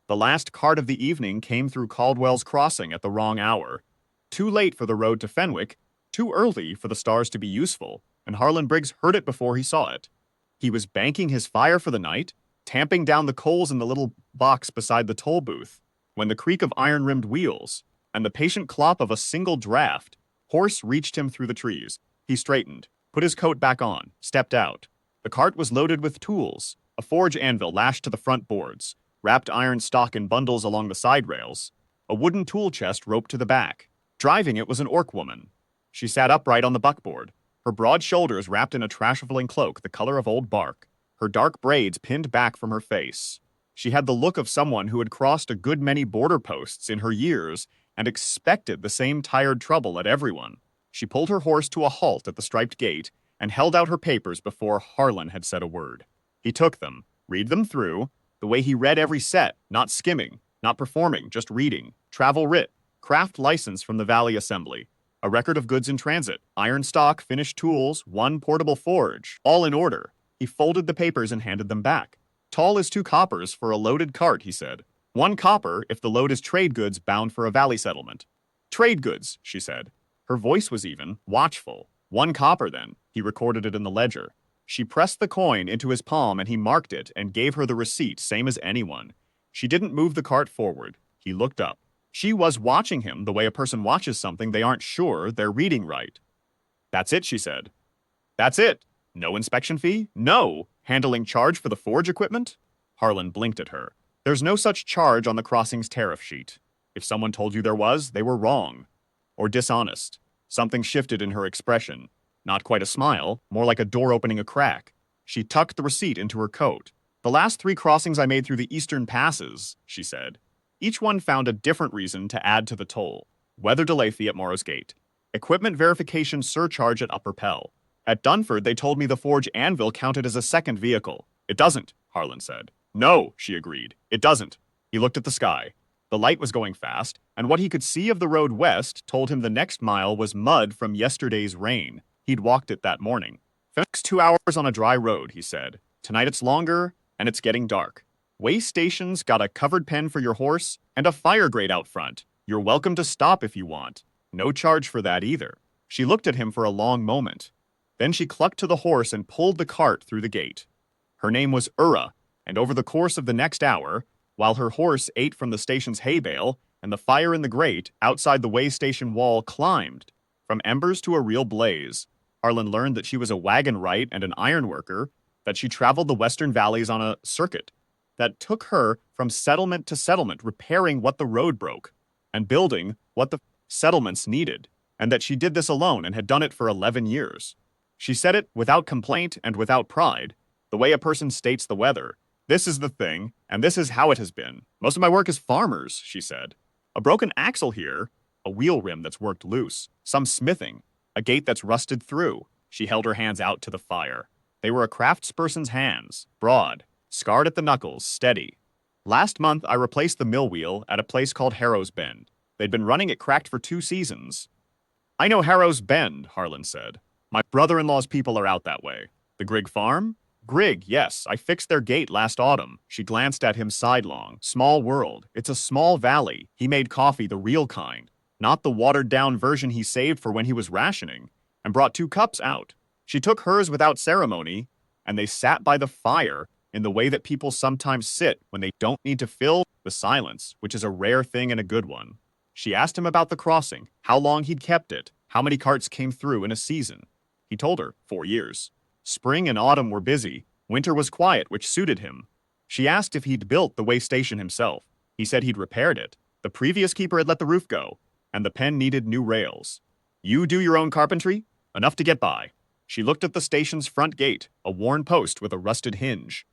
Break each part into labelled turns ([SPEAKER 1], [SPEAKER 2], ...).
[SPEAKER 1] The last cart of the evening came through Caldwell's crossing at the wrong hour. Too late for the road to Fenwick, too early for the stars to be useful, and Harlan Briggs heard it before he saw it. He was banking his fire for the night, tamping down the coals in the little box beside the toll booth, when the creak of iron-rimmed wheels and the patient clop of a single draft horse reached him through the trees. He straightened, put his coat back on, stepped out. The cart was loaded with tools, a forge anvil lashed to the front boards, wrapped iron stock in bundles along the side rails, a wooden tool chest roped to the back. Driving it was an orc woman. She sat upright on the buckboard, her broad shoulders wrapped in a trash-filling cloak the color of old bark, her dark braids pinned back from her face. She had the look of someone who had crossed a good many border posts in her years and expected the same tired trouble at everyone. She pulled her horse to a halt at the striped gate and held out her papers before Harlan had said a word. He took them, read them through, the way he read every set, not skimming, not performing, just reading. Travel writ, craft license from the Valley Assembly, a record of goods in transit, iron stock, finished tools, one portable forge, all in order. He folded the papers and handed them back. Tall as 2 coppers for a loaded cart, he said. 1 copper if the load is trade goods bound for a valley settlement. Trade goods, she said. Her voice was even, watchful. 1 copper, then. He recorded it in the ledger. She pressed the coin into his palm and he marked it and gave her the receipt, same as anyone. She didn't move the cart forward. He looked up. She was watching him the way a person watches something they aren't sure they're reading right. That's it, she said. That's it. No inspection fee? No. Handling charge for the forge equipment? Harlan blinked at her. There's no such charge on the crossing's tariff sheet. If someone told you there was, they were wrong. Or dishonest. Something shifted in her expression. Not quite a smile, more like a door opening a crack. She tucked the receipt into her coat. The last 3 crossings I made through the eastern passes, she said. Each one found a different reason to add to the toll. Weather delay fee at Morrow's Gate. Equipment verification surcharge at Upper Pell. At Dunford, they told me the forge anvil counted as a second vehicle. It doesn't, Harlan said. No, she agreed. It doesn't. He looked at the sky. The light was going fast, and what he could see of the road west told him the next mile was mud from yesterday's rain. He'd walked it that morning. Next 2 hours on a dry road, he said. Tonight it's longer, and it's getting dark. Way station's got a covered pen for your horse and a fire grate out front. You're welcome to stop if you want. No charge for that either. She looked at him for a long moment. Then she clucked to the horse and pulled the cart through the gate. Her name was Ura, and over the course of the next hour, while her horse ate from the station's hay bale and the fire in the grate outside the way station wall climbed from embers to a real blaze, Harlan learned that she was a wagon wright and an ironworker, that she traveled the western valleys on a circuit that took her from settlement to settlement, repairing what the road broke and building what the settlements needed, and that she did this alone and had done it for 11 years. She said it without complaint and without pride, the way a person states the weather. This is the thing, and this is how it has been. Most of my work is farmers, she said. A broken axle here, a wheel rim that's worked loose, some smithing, a gate that's rusted through. She held her hands out to the fire. They were a craftsperson's hands, broad, scarred at the knuckles, steady. Last month, I replaced the mill wheel at a place called Harrow's Bend. They'd been running it cracked for 2 seasons. I know Harrow's Bend, Harlan said. My brother-in-law's people are out that way. The Grigg farm? Grigg, yes. I fixed their gate last autumn. She glanced at him sidelong. Small world. It's a small valley. He made coffee the real kind, not the watered-down version he saved for when he was rationing, and brought 2 cups out. She took hers without ceremony, and they sat by the fire in the way that people sometimes sit when they don't need to fill the silence, which is a rare thing and a good one. She asked him about the crossing, how long he'd kept it, how many carts came through in a season. He told her, 4 years. Spring and autumn were busy. Winter was quiet, which suited him. She asked if he'd built the way station himself. He said he'd repaired it. The previous keeper had let the roof go, and the pen needed new rails. You do your own carpentry? Enough to get by. She looked at the station's front gate, a worn post with a rusted hinge.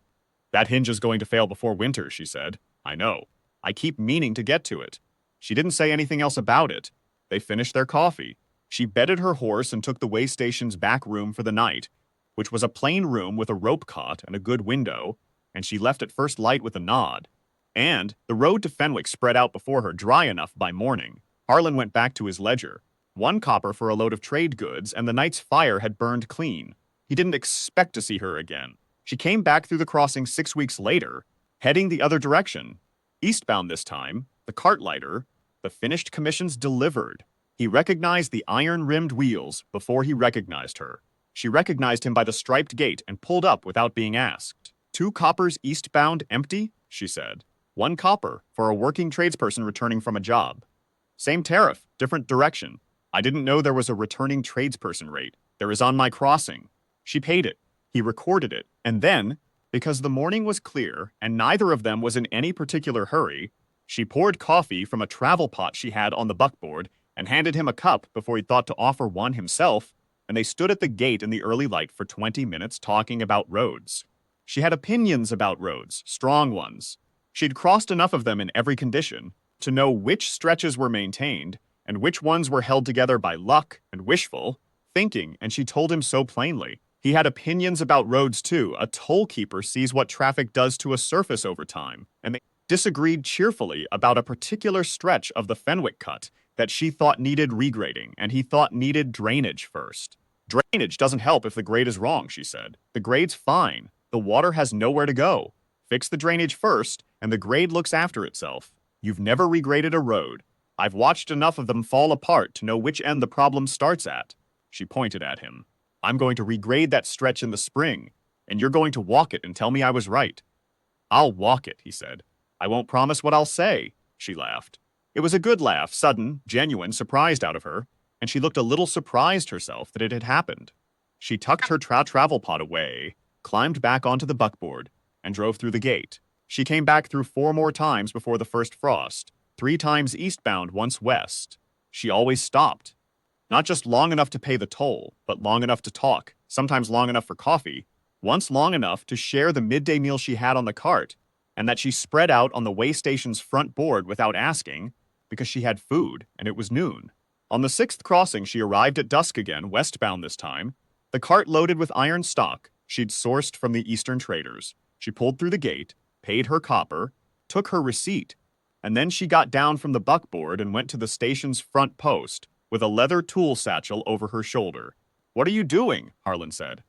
[SPEAKER 1] That hinge is going to fail before winter, she said. I know. I keep meaning to get to it. She didn't say anything else about it. They finished their coffee. She bedded her horse and took the way station's back room for the night, which was a plain room with a rope cot and a good window, and she left at first light with a nod. And the road to Fenwick spread out before her dry enough by morning. Harlan went back to his ledger. 1 copper for a load of trade goods, and the night's fire had burned clean. He didn't expect to see her again. She came back through the crossing 6 weeks later, heading the other direction. Eastbound this time, the cart lighter, the finished commissions delivered. He recognized the iron-rimmed wheels before he recognized her. She recognized him by the striped gate and pulled up without being asked. 2 coppers eastbound empty, she said. 1 copper for a working tradesperson returning from a job. Same tariff, different direction. I didn't know there was a returning tradesperson rate. There is on my crossing. She paid it. He recorded it. And then, because the morning was clear and neither of them was in any particular hurry, she poured coffee from a travel pot she had on the buckboard and handed him a cup before he thought to offer one himself, and they stood at the gate in the early light for 20 minutes talking about roads. She had opinions about roads, strong ones. She'd crossed enough of them in every condition to know which stretches were maintained and which ones were held together by luck and wishful thinking, and she told him so plainly. He had opinions about roads too. A toll keeper sees what traffic does to a surface over time, and they disagreed cheerfully about a particular stretch of the Fenwick cut that she thought needed regrading, and he thought needed drainage first. Drainage doesn't help if the grade is wrong, she said. The grade's fine. The water has nowhere to go. Fix the drainage first, and the grade looks after itself. You've never regraded a road. I've watched enough of them fall apart to know which end the problem starts at. She pointed at him. I'm going to regrade that stretch in the spring, and you're going to walk it and tell me I was right. I'll walk it, he said. I won't promise what I'll say, she laughed. It was a good laugh, sudden, genuine, surprised out of her, and she looked a little surprised herself that it had happened. She tucked her travel pot away, climbed back onto the buckboard, and drove through the gate. She came back through 4 more times before the first frost, 3 times eastbound, once west. She always stopped. Not just long enough to pay the toll, but long enough to talk, sometimes long enough for coffee, once long enough to share the midday meal she had on the cart, and that she spread out on the way station's front board without asking, because she had food, and it was noon. On the 6th crossing, she arrived at dusk again, westbound this time, the cart loaded with iron stock she'd sourced from the Eastern traders. She pulled through the gate, paid her copper, took her receipt, and then she got down from the buckboard and went to the station's front post, with a leather tool satchel over her shoulder. What are you doing? Harlan said.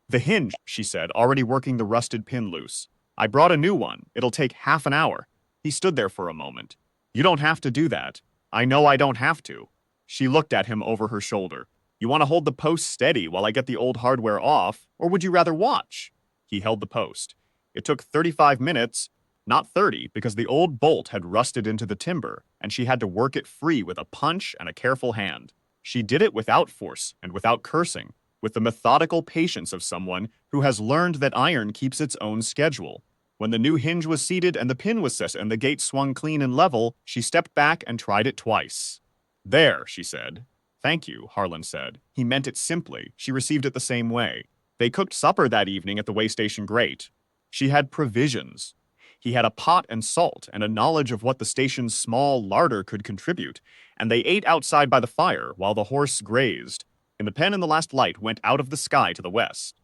[SPEAKER 1] The hinge, she said, already working the rusted pin loose. I brought a new one. It'll take half an hour. He stood there for a moment. You don't have to do that. I know I don't have to. She looked at him over her shoulder. You want to hold the post steady while I get the old hardware off, or would you rather watch? He held the post. It took 35 minutes, not 30, because the old bolt had rusted into the timber, and she had to work it free with a punch and a careful hand. She did it without force and without cursing, with the methodical patience of someone who has learned that iron keeps its own schedule. When the new hinge was seated and the pin was set and the gate swung clean and level, she stepped back and tried it twice. There, she said. Thank you, Harlan said. He meant it simply. She received it the same way. They cooked supper that evening at the way station grate. She had provisions. He had a pot and salt and a knowledge of what the station's small larder could contribute, and they ate outside by the fire while the horse grazed. In the pen and the last light went out of the sky to the west.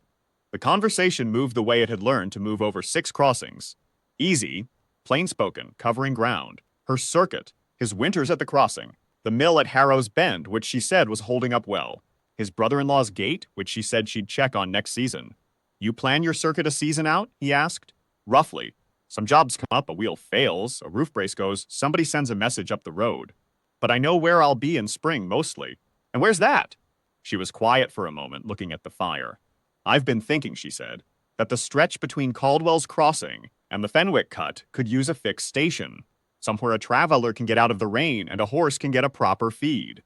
[SPEAKER 1] The conversation moved the way it had learned to move over 6 crossings. Easy, plain-spoken, covering ground. Her circuit, his winters at the crossing, the mill at Harrow's Bend, which she said was holding up well, his brother-in-law's gate, which she said she'd check on next season. You plan your circuit a season out? He asked. Roughly. Some jobs come up, a wheel fails, a roof brace goes, somebody sends a message up the road. But I know where I'll be in spring, mostly. And where's that? She was quiet for a moment, looking at the fire. I've been thinking, she said, that the stretch between Caldwell's crossing and the Fenwick cut could use a fixed station, somewhere a traveler can get out of the rain and a horse can get a proper feed.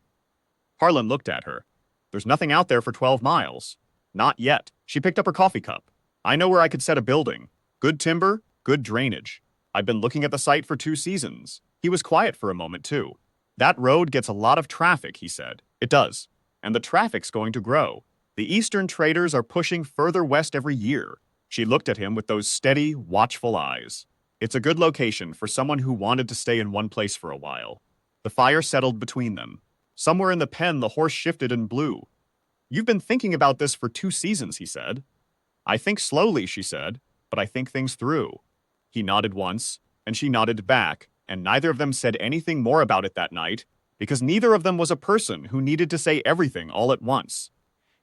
[SPEAKER 1] Harlan looked at her. There's nothing out there for 12 miles. Not yet. She picked up her coffee cup. I know where I could set a building. Good timber, good drainage. I've been looking at the site for 2 seasons. He was quiet for a moment, too. That road gets a lot of traffic, he said. It does. And the traffic's going to grow. The Eastern traders are pushing further west every year. She looked at him with those steady, watchful eyes. It's a good location for someone who wanted to stay in one place for a while. The fire settled between them. Somewhere in the pen, the horse shifted and blew. You've been thinking about this for 2 seasons, he said. I think slowly, she said, but I think things through. He nodded once, and she nodded back, and neither of them said anything more about it that night, because neither of them was a person who needed to say everything all at once.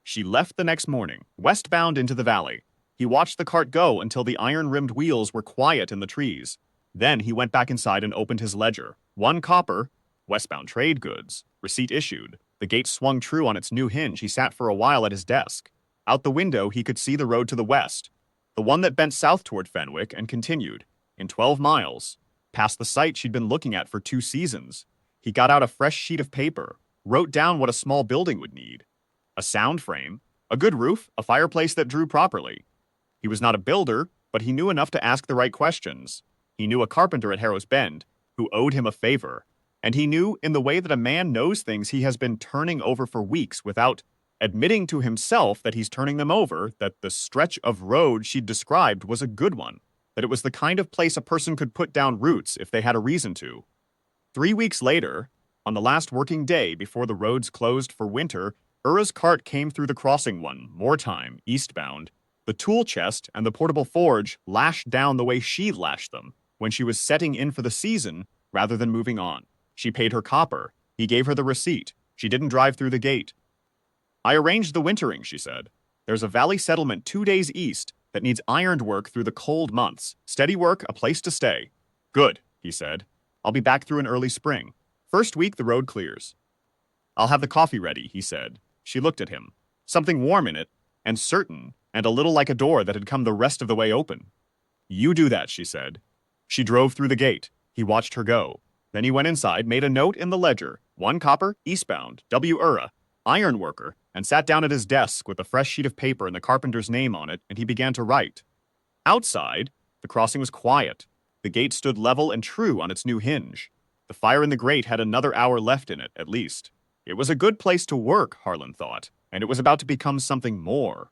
[SPEAKER 1] She left the next morning, westbound into the valley. He watched the cart go until the iron-rimmed wheels were quiet in the trees. Then he went back inside and opened his ledger. 1 copper, westbound trade goods, receipt issued. The gate swung true on its new hinge. He sat for a while at his desk. Out the window, he could see the road to the west, the one that bent south toward Fenwick and continued, in 12 miles, past the site she'd been looking at for 2 seasons. He got out a fresh sheet of paper, wrote down what a small building would need. A sound frame, a good roof, a fireplace that drew properly. He was not a builder, but he knew enough to ask the right questions. He knew a carpenter at Harrow's Bend who owed him a favor, and he knew, in the way that a man knows things he has been turning over for weeks without admitting to himself that he's turning them over, that the stretch of road she'd described was a good one, that it was the kind of place a person could put down roots if they had a reason to. 3 weeks later, on the last working day before the roads closed for winter, Ura's cart came through the crossing one more time, eastbound. The tool chest and the portable forge lashed down the way she lashed them when she was setting in for the season rather than moving on. She paid her copper. He gave her the receipt. She didn't drive through the gate. I arranged the wintering, she said. There's a valley settlement 2 days east that needs ironed work through the cold months. Steady work, a place to stay. Good, he said. I'll be back through in early spring. First week, the road clears. I'll have the coffee ready, he said. She looked at him. Something warm in it, and certain, and a little like a door that had come the rest of the way open. You do that, she said. She drove through the gate. He watched her go. Then he went inside, made a note in the ledger, 1 copper, eastbound, W. Ura, ironworker, and sat down at his desk with a fresh sheet of paper and the carpenter's name on it, and he began to write. Outside, the crossing was quiet. The gate stood level and true on its new hinge. The fire in the grate had another hour left in it, at least. It was a good place to work, Harlan thought, and it was about to become something more.